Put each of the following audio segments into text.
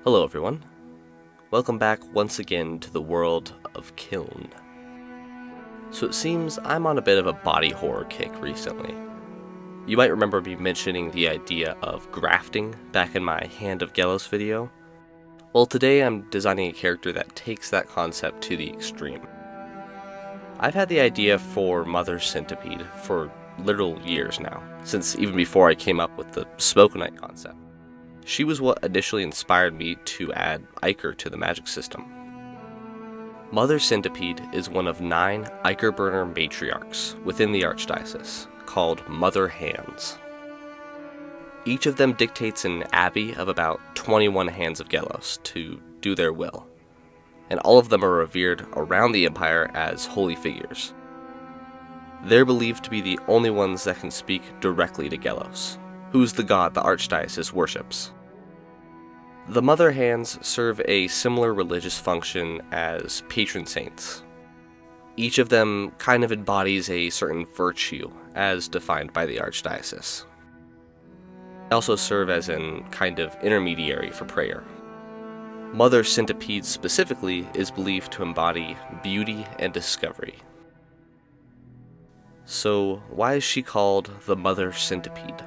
Hello everyone. Welcome back once again to the world of Kiyln. So it seems I'm on a bit of a body horror kick recently. You might remember me mentioning the idea of grafting back in my Hand of Gelos video. Well, today I'm designing a character that takes that concept to the extreme. I've had the idea for Mother Centipede for literal years now, since even before I came up with the Smoke Knight concept. She was what initially inspired me to add Ichor to the magic system. Mother Centipede is one of 9 Ichor burner matriarchs within the Archdiocese, called Mother Hands. Each of them dictates an abbey of about 21 Hands of Gelos to do their will, and all of them are revered around the Empire as holy figures. They're believed to be the only ones that can speak directly to Gelos, who's the god the Archdiocese worships. The Mother Hands serve a similar religious function as patron saints. Each of them kind of embodies a certain virtue as defined by the Archdiocese. They also serve as an kind of intermediary for prayer. Mother Centipede specifically is believed to embody beauty and discovery. So why is she called the Mother Centipede?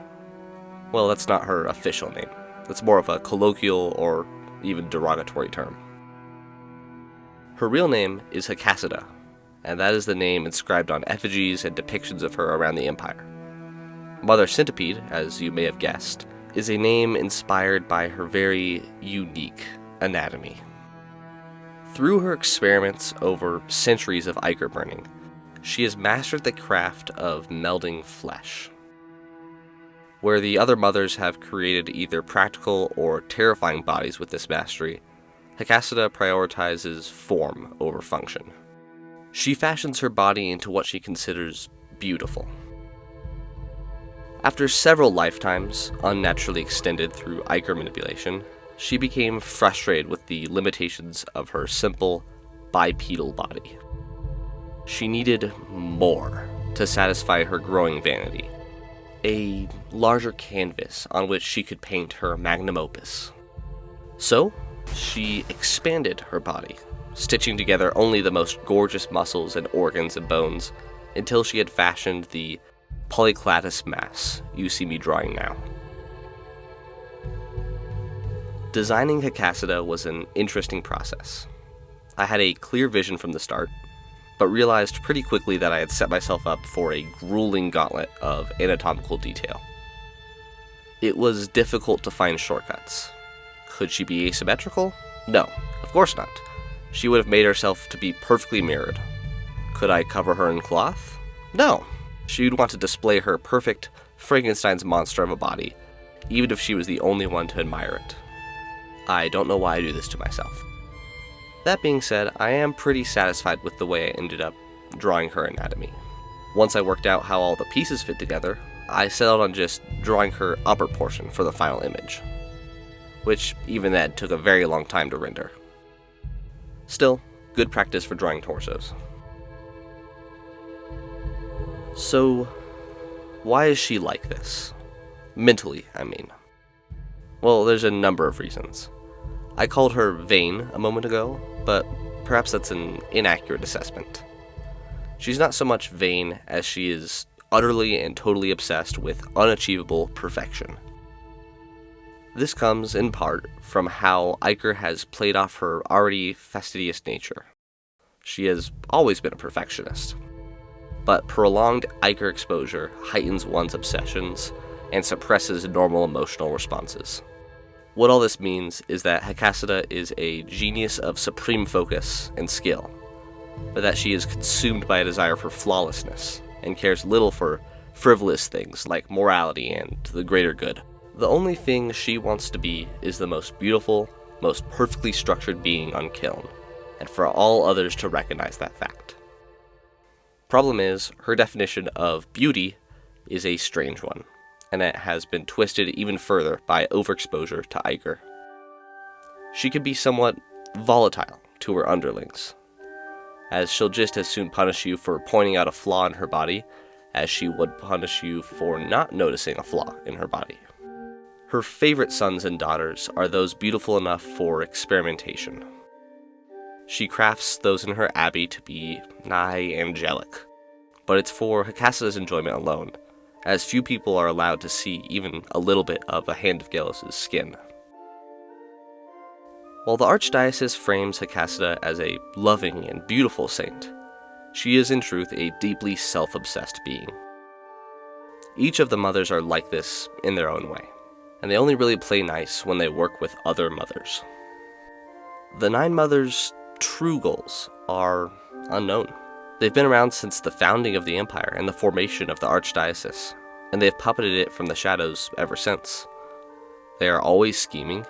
Well, that's not her official name. That's more of a colloquial or even derogatory term. Her real name is Hecasida, and that is the name inscribed on effigies and depictions of her around the Empire. Mother Centipede, as you may have guessed, is a name inspired by her very unique anatomy. Through her experiments over centuries of Ichor burning, she has mastered the craft of melding flesh. Where the other mothers have created either practical or terrifying bodies with this mastery, Hecasida prioritizes form over function. She fashions her body into what she considers beautiful. After several lifetimes, unnaturally extended through Ichor manipulation, she became frustrated with the limitations of her simple, bipedal body. She needed more to satisfy her growing vanity. A larger canvas on which she could paint her magnum opus. So, she expanded her body, stitching together only the most gorgeous muscles and organs and bones, until she had fashioned the polyclatus mass you see me drawing now. Designing Hecasida was an interesting process. I had a clear vision from the start, but realized pretty quickly that I had set myself up for a grueling gauntlet of anatomical detail. It was difficult to find shortcuts. Could she be asymmetrical? No, of course not. She would have made herself to be perfectly mirrored. Could I cover her in cloth? No. She would want to display her perfect Frankenstein's monster of a body, even if she was the only one to admire it. I don't know why I do this to myself. That being said, I am pretty satisfied with the way I ended up drawing her anatomy. Once I worked out how all the pieces fit together, I settled on just drawing her upper portion for the final image, which even then took a very long time to render. Still, good practice for drawing torsos. So, why is she like this? Mentally, I mean. Well, there's a number of reasons. I called her vain a moment ago, but perhaps that's an inaccurate assessment. She's not so much vain as she is utterly and totally obsessed with unachievable perfection. This comes, in part, from how Ichor has played off her already fastidious nature. She has always been a perfectionist. But prolonged Ichor exposure heightens one's obsessions and suppresses normal emotional responses. What all this means is that Hecasida is a genius of supreme focus and skill, but that she is consumed by a desire for flawlessness and cares little for frivolous things like morality and the greater good. The only thing she wants to be is the most beautiful, most perfectly structured being on Kiyln, and for all others to recognize that fact. Problem is, her definition of beauty is a strange one, and it has been twisted even further by overexposure to Ichor. She can be somewhat volatile to her underlings, as she'll just as soon punish you for pointing out a flaw in her body as she would punish you for not noticing a flaw in her body. Her favorite sons and daughters are those beautiful enough for experimentation. She crafts those in her abbey to be nigh angelic, but it's for Hecasida's enjoyment alone, as few people are allowed to see even a little bit of a Hand of Gelos' skin. While the Archdiocese frames Hecasida as a loving and beautiful saint, she is in truth a deeply self-obsessed being. Each of the mothers are like this in their own way, and they only really play nice when they work with other mothers. The 9 mothers' true goals are unknown. They've been around since the founding of the Empire and the formation of the Archdiocese, and they've puppeted it from the shadows ever since. They are always scheming,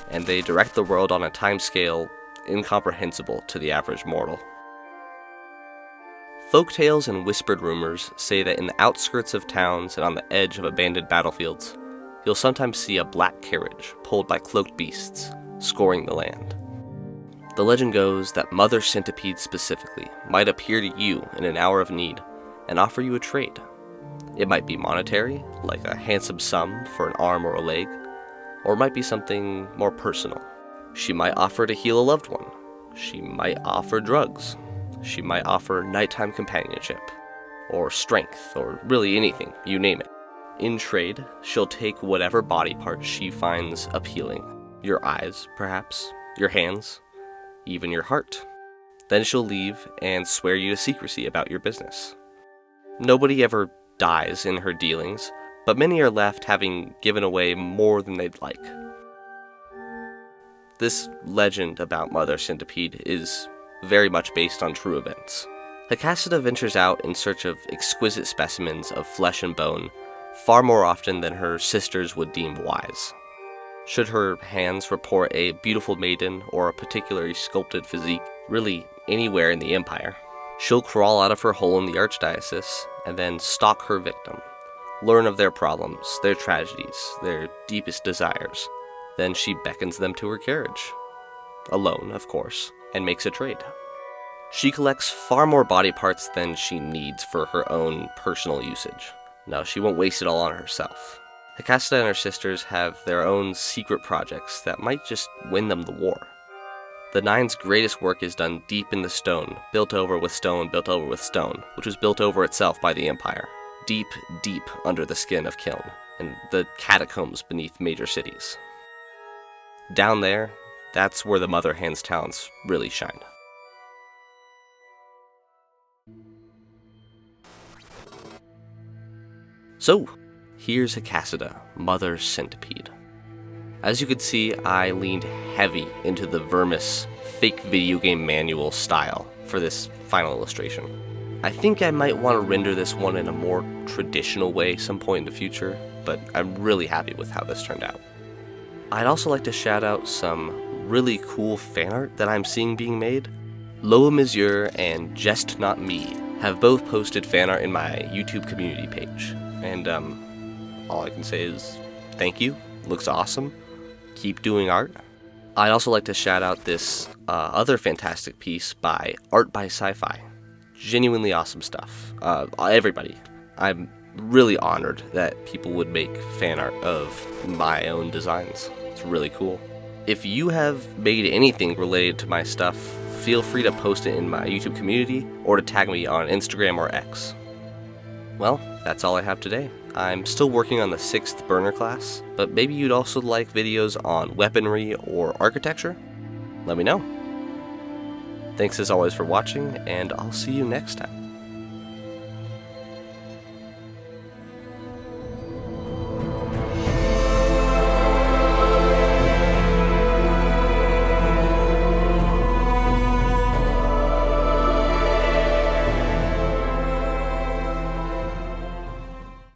and they direct the world on a timescale incomprehensible to the average mortal. Folktales and whispered rumors say that in the outskirts of towns and on the edge of abandoned battlefields, you'll sometimes see a black carriage pulled by cloaked beasts, scoring the land. The legend goes that Mother Centipede specifically might appear to you in an hour of need and offer you a trade. It might be monetary, like a handsome sum for an arm or a leg, or it might be something more personal. She might offer to heal a loved one. She might offer drugs. She might offer nighttime companionship, or strength, or really anything, you name it. In trade, she'll take whatever body part she finds appealing. Your eyes, perhaps, your hands, even your heart. Then she'll leave and swear you to secrecy about your business. Nobody ever dies in her dealings, but many are left having given away more than they'd like. This legend about Mother Centipede is very much based on true events. Hecasida ventures out in search of exquisite specimens of flesh and bone far more often than her sisters would deem wise. Should her hands report a beautiful maiden or a particularly sculpted physique, really anywhere in the Empire, she'll crawl out of her hole in the Archdiocese and then stalk her victim, learn of their problems, their tragedies, their deepest desires. Then she beckons them to her carriage, alone, of course, and makes a trade. She collects far more body parts than she needs for her own personal usage. No, she won't waste it all on herself. Hecasida and her sisters have their own secret projects that might just win them the war. The 9's greatest work is done deep in the stone, built over with stone, built over with stone, which was built over itself by the Empire. Deep, deep under the skin of Kiyln, and the catacombs beneath major cities. Down there, that's where the Mother Hand's talents really shine. So, here's Hecasida, Mother Centipede. As you can see, I leaned heavy into the Vermis fake video game manual style for this final illustration. I think I might want to render this one in a more traditional way some point in the future, but I'm really happy with how this turned out. I'd also like to shout out some really cool fan art that I'm seeing being made. Loa Monsieur and Just Not Me have both posted fan art in my YouTube community page, and all I can say is thank you. Looks awesome. Keep doing art. I'd also like to shout out this other fantastic piece by Art by Sci-Fi. Genuinely awesome stuff. Everybody. I'm really honored that people would make fan art of my own designs. It's really cool. If you have made anything related to my stuff, feel free to post it in my YouTube community or to tag me on Instagram or X. Well, that's all I have today. I'm still working on the 6th burner class, but maybe you'd also like videos on weaponry or architecture? Let me know. Thanks as always for watching, and I'll see you next time.